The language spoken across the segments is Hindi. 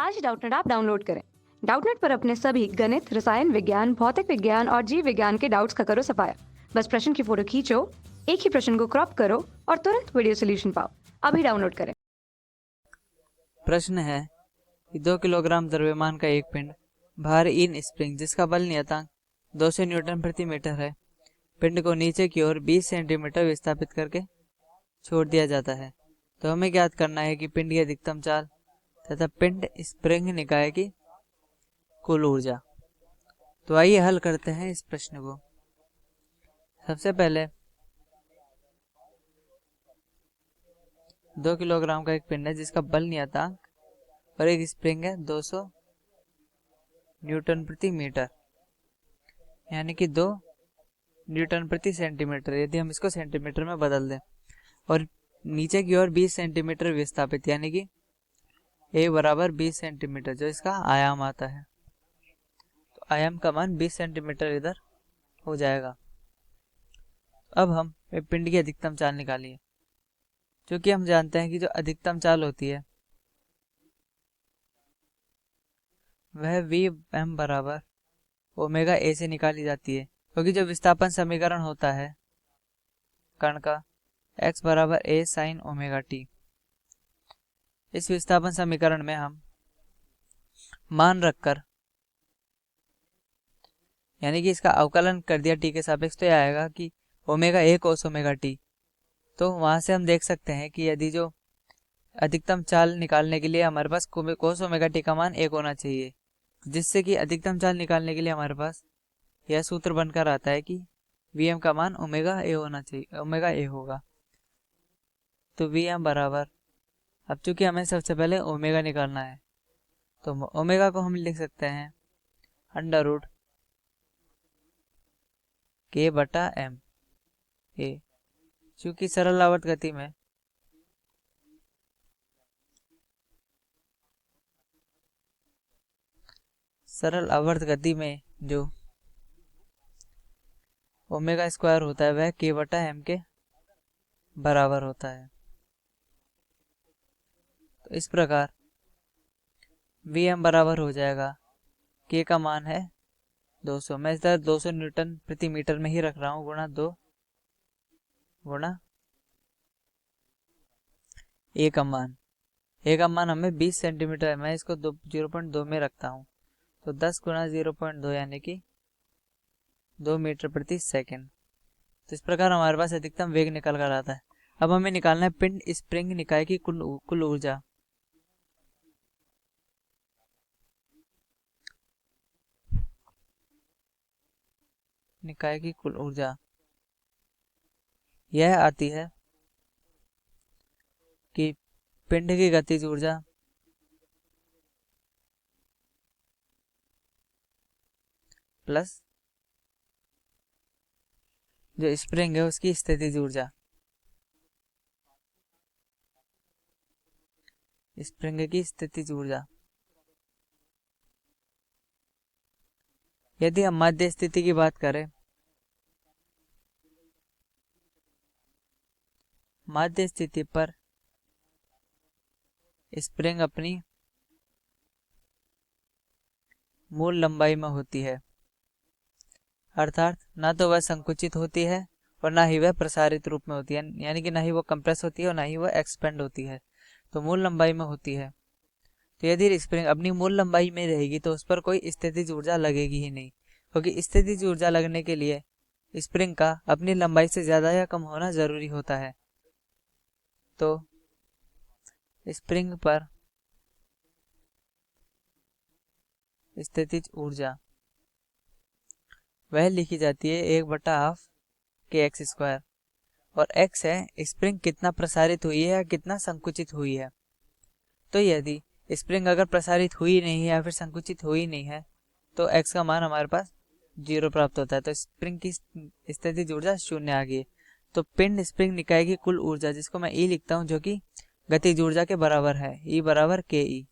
आज डाउटनेट ऐप डाउनलोड करें। डाउटनेट पर अपने सभी गणित, रसायन विज्ञान, भौतिक विज्ञान और जीव विज्ञान के डाउट्स का करो सफाया। बस प्रश्न की फोटो खींचो, एक ही प्रश्न को क्रॉप करो और तुरंत वीडियो सोल्यूशन पाओ। अभी डाउनलोड करें। प्रश्न है कि 2 किलोग्राम द्रव्यमान का एक पिंड भार इन स्प्रिंग जिसका बल नियतांक 200 न्यूटन प्रति मीटर है, पिंड को नीचे की ओर 20 सेंटीमीटर विस्थापित करके छोड़ दिया जाता है। तो हमें ज्ञात करना है कि पिंड की अधिकतम चाल तथा पिंड स्प्रिंग निकाय की कुल ऊर्जा। तो आइए हल करते हैं इस प्रश्न को। सबसे पहले 2 किलोग्राम का एक पिंड है जिसका बल नियतांक और एक स्प्रिंग है 200 न्यूटन प्रति मीटर, यानी कि 2 न्यूटन प्रति सेंटीमीटर, यदि हम इसको सेंटीमीटर में बदल दें, और नीचे की ओर 20 सेंटीमीटर विस्थापित, यानी कि a बराबर 20 सेंटीमीटर जो इसका आयाम आता है। तो आयाम का मान 20 सेंटीमीटर इधर हो जाएगा। अब हम पिंड की अधिकतम चाल निकालिए। क्योंकि हम जानते हैं कि जो अधिकतम चाल होती है वह Vm बराबर ओमेगा a से निकाली जाती है, क्योंकि जो विस्थापन समीकरण होता है कण का x बराबर a sin ओमेगा t, इस विस्थापन समीकरण में हम मान रखकर, यानी कि इसका अवकलन कर दिया t के सापेक्ष, तो यह आएगा कि omega a cos omega t। तो वहां से हम देख सकते हैं कि यदि जो अधिकतम चाल निकालने के लिए हमारे पास cos ओमेगा t का मान 1 होना चाहिए, जिससे कि अधिकतम चाल निकालने के लिए हमारे पास यह सूत्र बनकर आता है कि Vm का मान ओमेगा a होना चाहिए, ओमेगा a होगा। तो Vm बराबर, अब चूंकि हमें सबसे पहले ओमेगा निकालना है, तो ओमेगा को हम लिख सकते हैं अंडर रूट k बटा m a। चूंकि सरल आवर्त गति में जो ओमेगा स्क्वायर होता है वह k बटा m के बराबर होता है। तो इस प्रकार Vm बराबर हो जाएगा, k का मान है 200, मैं इस तरह 200 न्यूटन प्रति मीटर में ही रख रहा हूँ, गुणा 2 गुणा a का मान हमें 20 सेंटीमीटर है, मैं इसको 0.2 में रखता हूँ, तो 10 गुणा 0.2 यानी कि 2 मीटर प्रति सेकंड। तो इस प्रकार हमारे पास अधिकतम वेग निकल कर आता है। अब हमें निकालना है पिंड स्प्रिंग निकाय की कुल ऊर्जा। निकाय की कुल ऊर्जा यह आती है कि पिंड की गतिज ऊर्जा प्लस जो स्प्रिंग है उसकी स्थितिज ऊर्जा, स्प्रिंग की स्थितिज ऊर्जा। यदि हम मध्य स्थिति की बात करें, मध्य स्थिति पर स्प्रिंग अपनी मूल लंबाई में होती है, अर्थात ना तो वह संकुचित होती है और ना ही वह प्रसारित रूप में होती है, यानी कि ना ही वो कंप्रेस होती है और ना ही वह एक्सपेंड होती है, तो मूल लंबाई में होती है। तो यदि स्प्रिंग अपनी मूल लंबाई में रहेगी तो उस पर कोई स्थितिज ऊर्जा लगेगी ही नहीं, क्योंकि स्थितिज ऊर्जा लगने के लिए स्प्रिंग का अपनी लंबाई से ज्यादा या कम होना जरूरी होता है। तो स्प्रिंग पर स्थितिज ऊर्जा वह लिखी जाती है 1/2 kx स्क्वायर, और x है स्प्रिंग कितना प्रसारित हुई है या कितना संकुचित हुई है। तो यदि स्प्रिंग अगर प्रसारित हुई नहीं है या फिर संकुचित हुई नहीं है तो x का मान हमारे पास 0 प्राप्त होता है, तो स्प्रिंग की स्थितिज ऊर्जा 0 आ गई। तो पिंड स्प्रिंग निकाय की कुल ऊर्जा, जिसको मैं E लिखता हूँ, जो कि गतिज ऊर्जा के बराबर है, E बराबर ke,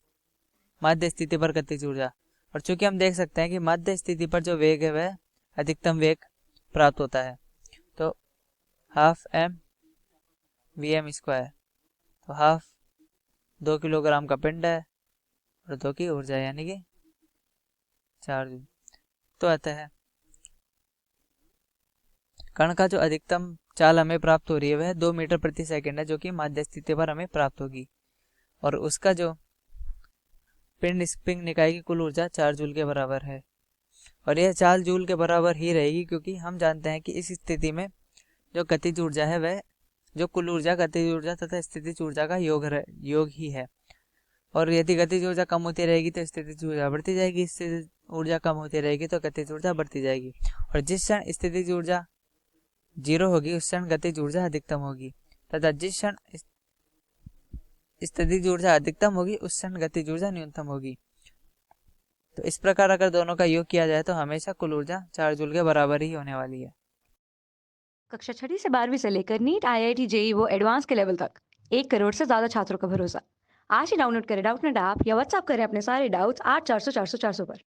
मध्य स्थिति पर गतिज ऊर्जा। और चूंकि हम देख सकते हैं कि मध्य स्थिति पर जो वेग है वह अधिकतम वेग प्राप्त होता है, तो हाफ m Vm स्क्वायर, तो हाफ 2 किलोग्राम का पिंड है और 2 की ऊर्जा यानी कि 4 जूल। तो आता है कण का जो अधिकतम चाल हमें प्राप्त हो रही है वह 2 मीटर प्रति सेकंड है, जो कि माध्य स्थिति पर हमें प्राप्त होगी। और उसका जो पिंड स्प्रिंग निकाय की कुल ऊर्जा 4 जूल के बराबर है। और यह 4 जूल के बराबर ही रहेगी, क्योंकि हम जानते हैं कि इस स्थिति में जो गतिज ऊर्जा है वह जो कुल ऊर्जा गतिज ऊर्जा तथा स्थितिज ऊर्जा का योग ही है। और यदि गतिज ऊर्जा कम होती रहेगी तो स्थितिज ऊर्जा बढ़ती जाएगी, स्थितिज ऊर्जा कम होती रहेगी तो गतिज ऊर्जा बढ़ती जाएगी। और जिस क्षण स्थितिज ऊर्जा 0 होगी उस क्षण गतिज ऊर्जा अधिकतम होगी, तथा जिस क्षण स्थितिज ऊर्जा अधिकतम होगी उस क्षण गतिज ऊर्जा न्यूनतम होगी। तो इस प्रकार अगर दोनों का योग किया जाए तो हमेशा कुल ऊर्जा 4 जूल के बराबर ही होने वाली है। कक्षा 6वीं से 12वीं से लेकर नीट, IIT, JEE वो एडवांस के लेवल तक 1 करोड़ से ज्यादा छात्रों का भरोसा। आज ही डाउनलोड करें डाउटनेट ऐप या व्हाट्सएप करें अपने सारे डाउट्स 8400 400 400 पर।